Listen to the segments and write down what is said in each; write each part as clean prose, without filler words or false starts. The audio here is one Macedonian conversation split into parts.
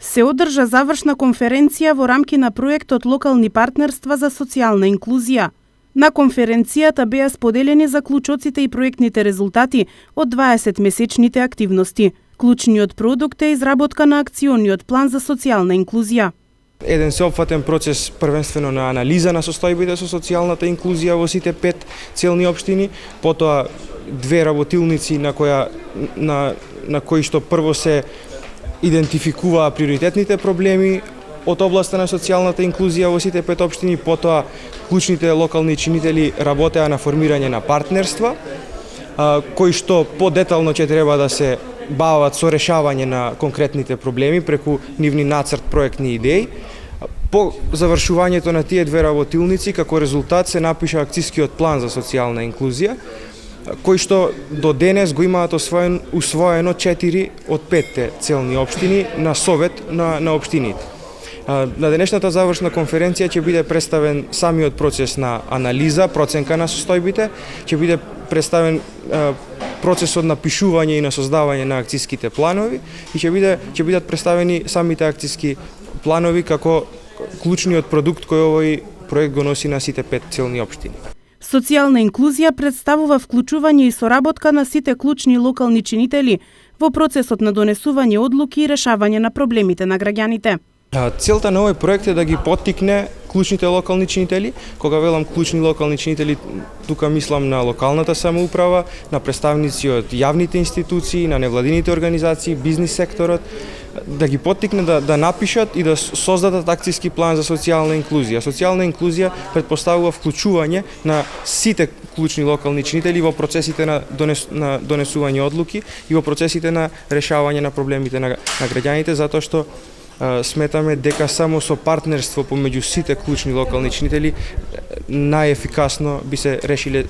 Се одржа завршна конференција во рамки на проектот Локални партнерства за социјална инклузија. На конференцијата беа споделени заклучоците и проектните резултати од 20-месечните активности. Клучниот продукт е изработка на акциониот план за социјална инклузија. Еден сеопфатен процес првенствено на анализа на состојбите со социјалната инклузија во сите 5 целни општини, потоа две работилници на кои што прво се идентификуваа приоритетните проблеми од областа на социјалната инклузија во сите 5 општини, потоа клучните локални чинители работеа на формирање на партнерства, кои што подетално ќе треба да се бават со решавање на конкретните проблеми преку нивни нацрт проектни идеи. По завршувањето на тие две работилници, како резултат се напиша акцискиот план за социјална инклузија, кој што до денес го имаат усвоено 4 од 5 целни општини на совет на општините. На денешната завршна конференција ќе биде представен самиот процес на анализа, проценка на состојбите, ќе биде представен процесот на пишување и на создавање на акциските планови и ќе бидат представени самите акциски планови како клучниот продукт кој овој проект го носи на сите 5 целни општини. Социјална инклузија представува вклучување и соработка на сите клучни локални чинители во процесот на донесување одлуки и решавање на проблемите на граѓаните. Целта на овој проект е да ги поттикне клучните локални чинители. Кога велам клучни локални чинители, тука мислам на локалната самоуправа, на представници од јавните институции, на невладините организации, бизнис секторот, да ги поттикне да напишат и да создадат акциски план за социјална инклузија. Социјална инклузија претпоставува вклучување на сите клучни локални чинители во процесите на донесување одлуки и во процесите на решавање на проблемите на граѓаните, затоа што сметаме дека само со партнерство помеѓу сите клучни локални чинители најефикасно би се решиле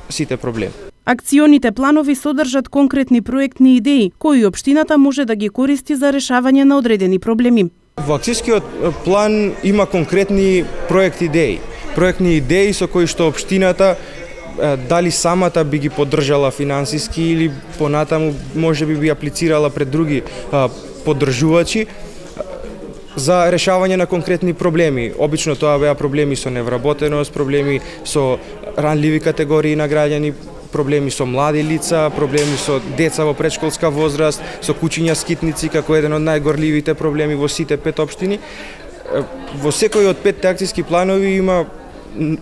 сите проблеми. Акционите планови содржат конкретни проектни идеи кои општината може да ги користи за решавање на одредени проблеми. Во акцискиот план има конкретни проектни идеи со кои што општината дали самата би ги поддржала финансиски или понатаму може би аплицирала пред други поддржувачи за решавање на конкретни проблеми. Обично тоа беа проблеми со невработеност, проблеми со ранливи категории на граѓани, проблеми со млади лица, проблеми со деца во претшколска возраст, со кучиња скитници како еден од најгорливите проблеми во сите 5 општини. Во секој од 5 акциски планови има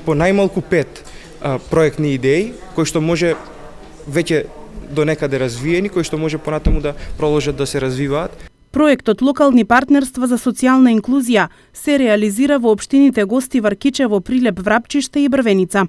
по најмалку 5 проектни идеи кои што може веќе до некаде развиени, кои што може понатаму да продолжат да се развиваат. Проектот Локални партнерства за социјална инклузија се реализира во општините Гостивар, Кичево, Прилеп, Врапчиште и Брвеница.